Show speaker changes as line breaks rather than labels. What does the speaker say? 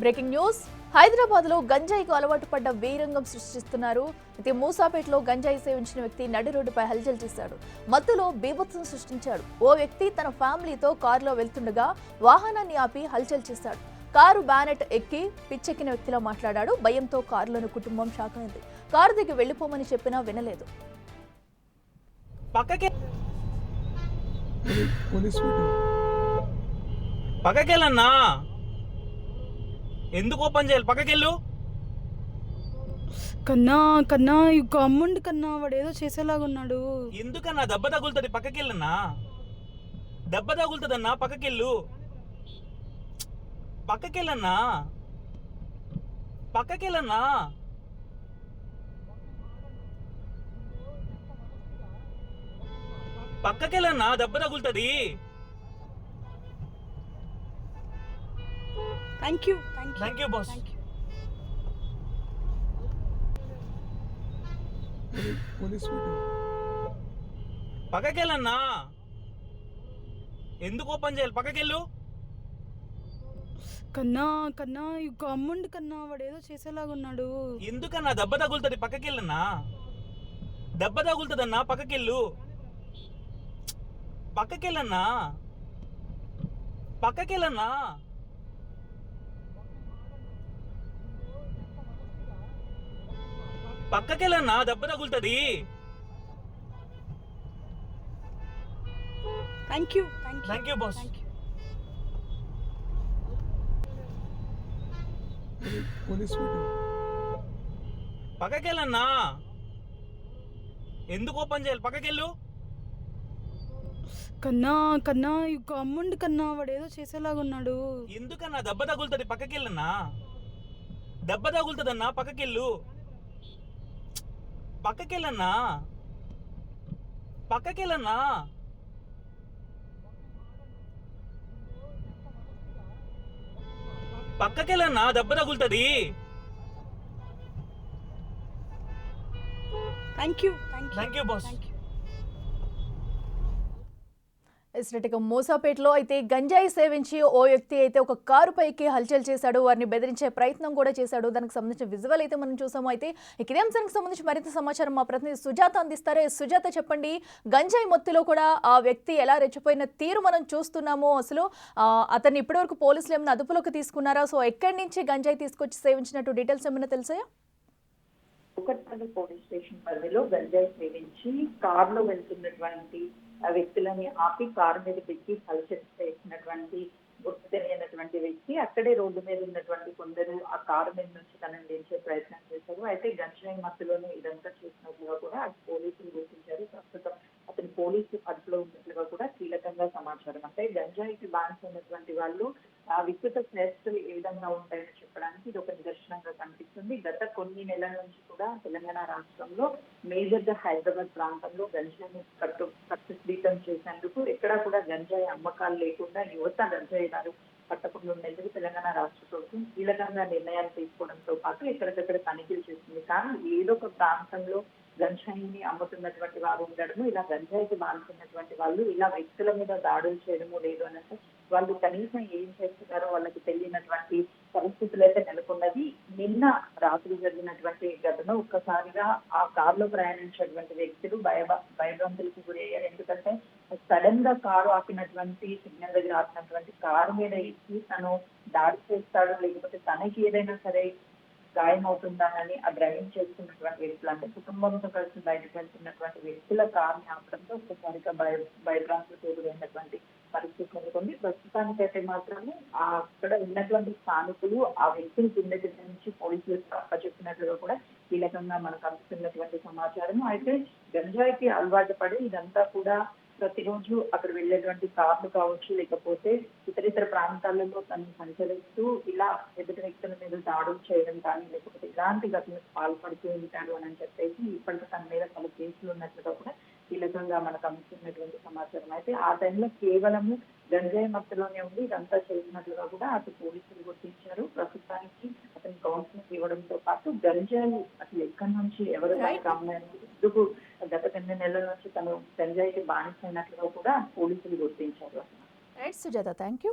Breaking news. Hyderabad లో గంజాయికు అలవాటు పడ్డ వీరంగం సృష్టిస్తున్నారు. అయితే మూసాపేటలో గంజాయి సేవించిన వ్యక్తి నడి రోడ్డుపై హల్చల్ చేశాడు. మత్తులో బీభత్సం సృష్టించాడు. ఓ వ్యక్తి తన ఫ్యామిలీతో కారులో వెళ్తుండగా వాహనాన్ని ఆపి హల్చల్ చేశాడు. కారు బ్యానెట్ ఎక్కి పిచ్చెక్కిన వ్యక్తిలా మాట్లాడాడు. భయంతో కారులోని కుటుంబం షాక్ అయింది. కారు దిగి వెళ్లిపోమని చెప్పినా వినలేదు.
పక్కకెళ్ళన్నా, ఎందుకు ఓపెన్ చేయాలి? పక్కకెళ్ళు.
కన్నా కన్నా ఇక అమ్ముండి కన్నా, వాడు ఏదో చేసేలాగున్నాడు.
ఎందుకన్నా? దెబ్బ తగులుతుంది, పక్కకెళ్ళన్నా. దెబ్బ తగులుతుందన్నా, పక్కకెళ్ళు. పక్కకెళ్ళన్నా, పక్కకెళ్ళన్నా. పక్కకెళ్ళన్నా, దెబ్బ తగులుతుంది. Thank you boss. పక్కకెళ్ళన్నా, ఎందుకు ఓపెన్ చేయాలి? పక్కకెళ్ళు.
కన్నా కన్నా ఇక అమ్ముండి కన్నా, వాడు ఏదో చేసేలాగున్నాడు.
ఎందుకన్నా? దెబ్బ తగులుతుంది, పక్కకెళ్ళన్నా. దెబ్బ తగులుతుందన్నా, పక్కకెళ్ళు. పక్కకెళ్ళన్నా, పక్కకెళ్ళన్నా. పక్కకెళ్ళన్నా, దెబ్బ తగులుతుంది. Thank you boss. పక్కకెళ్ళన్నా, ఎందుకు ఓపెన్ చేయాలి? పక్కకెళ్ళు.
కన్నా కన్నా ఇక అమ్ముండి కన్నా, వాడు ఏదో చేసేలాగున్నాడు.
ఎందుకన్నా? దెబ్బ తగులుతుంది, పక్కకెళ్ళన్నా. దెబ్బ తగులుతుందన్నా, పక్కకెళ్ళు. పక్కకెళ్ళన్నా, పక్కకెళ్ళన్నా. పక్కకెళ్ళన్నా, దెబ్బ తగులుతుంది. Thank you boss.
ఇక మూసాపేటలో అయితే గంజాయి సేవించి ఓ వ్యక్తి అయితే ఒక కారు పైకి హల్చల్ చేశాడు. వారిని బెదిరించే ప్రయత్నం కూడా చేశాడు. దానికి సంబంధించిన విజువల్ అయితే మనం చూసాము. అయితే ఇదే అంశానికి సంబంధించి మరింత సమాచారం మా ప్రతినిధి సుజాత అందిస్తారు. సుజాత, చెప్పండి, గంజాయి మొత్తులో కూడా ఆ వ్యక్తి ఎలా రెచ్చిపోయిన తీరు మనం చూస్తున్నాము. అసలు అతన్ని ఇప్పటివరకు పోలీసులు ఏమైనా అదుపులోకి తీసుకున్నారా? సో ఎక్కడి నుంచి గంజాయి తీసుకొచ్చి సేవించినట్టు డీటెయిల్స్ ఏమైనా తెలుసాయా?
కూకట్పల్లి పోలీస్ స్టేషన్ పరిధిలో గంజాయి సేవించి కారులో వెళ్తున్నటువంటి వ్యక్తులని ఆపి కారు మీద పెట్టి హల్చల్ చేసినటువంటి గుర్తు తెలియనటువంటి వ్యక్తి అక్కడే రోడ్డు మీద ఉన్నటువంటి కొందరు ఆ కారు మీద నుంచి తనని దించే ప్రయత్నం చేశారు. అయితే గంజాయి మత్తులోనే ఇదంతా చేసినట్లుగా కూడా అటు పోలీసులు గుర్తించారు. ప్రస్తుతం అతను పోలీసు అదుపులో ఉన్నట్లుగా కూడా కీలకంగా సమాచారం. అంటే గంజాయికి బానిస ఉన్నటువంటి వాళ్ళు ఆ వికృత చేష్టలు ఏ విధంగా ఉంటాయని చెప్పడానికి ఇది ఒక నిదర్శనంగా కనిపిస్తుంది. గత కొన్ని నెలల నుంచి కూడా తెలంగాణ రాష్ట్రంలో మేజర్ గా హైదరాబాద్ ప్రాంతంలో గంజాయిని కట్టుదిట్టం చేసేందుకు ఎక్కడా కూడా గంజాయి అమ్మకాలు లేకుండా యువత గంజాయిదారు పట్టకుండా ఉండేందుకు తెలంగాణ రాష్ట్ర ప్రభుత్వం కీలకంగా నిర్ణయాలు తీసుకోవడంతో పాటు ఎక్కడికక్కడ తనిఖీలు చేస్తుంది. కానీ ఏదో ఒక ప్రాంతంలో గంజాయిని అమ్ముతున్నటువంటి వారు ఉండడము, ఇలా గంజాయికి బాగుతున్నటువంటి వాళ్ళు ఇలా వ్యక్తుల మీద దాడులు చేయడము లేదు అని అంటే వాళ్ళు కనీసం ఏం చేస్తున్నారో వాళ్ళకి తెలియనటువంటి పరిస్థితులు అయితే నెలకొన్నది. నిన్న రాత్రి జరిగినటువంటి ఘటన ఒక్కసారిగా ఆ కారులో ప్రయాణించినటువంటి వ్యక్తులు భయభ్రాంతులకు గురయ్యారు. ఎందుకంటే సడన్ గా కారు ఆపినటువంటి సిగ్నల్ దగ్గర ఆపినటువంటి కారు మీద ఎక్కి తను దాడి చేస్తాడు, లేకపోతే తనకి ఏదైనా సరే గాయం అవుతుందానని ఆ డ్రైవింగ్ చేస్తున్నటువంటి వ్యక్తులు, అంటే కుటుంబంతో కలిసి బయటకు వెళ్తున్నటువంటి వ్యక్తుల కారుని ఆపడంతో ఒక్కసారిగా భయభ్రాంతులకు గురైనటువంటి పరిస్థితి నెలకొంది. ప్రస్తుతానికైతే మాత్రము అక్కడ ఉన్నటువంటి స్థానికులు ఆ వ్యక్తిని కింద నుంచి పోలీసులకు అప్పచెప్పినట్లుగా కూడా కీలకంగా మనకు అందుతున్నటువంటి సమాచారం. అయితే గంజాయికి అలవాటు పడి ఇదంతా కూడా ప్రతిరోజు అక్కడ వెళ్ళేటువంటి కార్లు కావచ్చు, లేకపోతే ఇతర ప్రాంతాలలో తను సంచరిస్తూ ఇలా ఎదుటి వ్యక్తుల మీద దాడులు చేయడం కానీ, లేకపోతే ఇలాంటి ఘటనకు పాల్పడుతూ ఉంటాడు అని చెప్పేసి ఇప్పటికీ తన మీద పలు కేసులు ఉన్నట్లుగా కూడా కీలకంగా మనకు అందుతున్నటువంటి సమాచారం. అయితే ఆ టైంలో కేవలము గంజాయి మత్తులోనే ఉండి ఇదంతా చేసినట్లుగా కూడా అటు పోలీసులు గుర్తించారు. ప్రస్తుతానికి అతని కౌన్సిలింగ్ ఇవ్వడంతో పాటు గంజాయి అసలు ఎక్కడి నుంచి ఎవరు ఎందుకు గత 2 నెలల నుంచి తను గంజాయికి బానిసైనట్లుగా కూడా పోలీసులు గుర్తించారు.
Right Sujatha, thank you.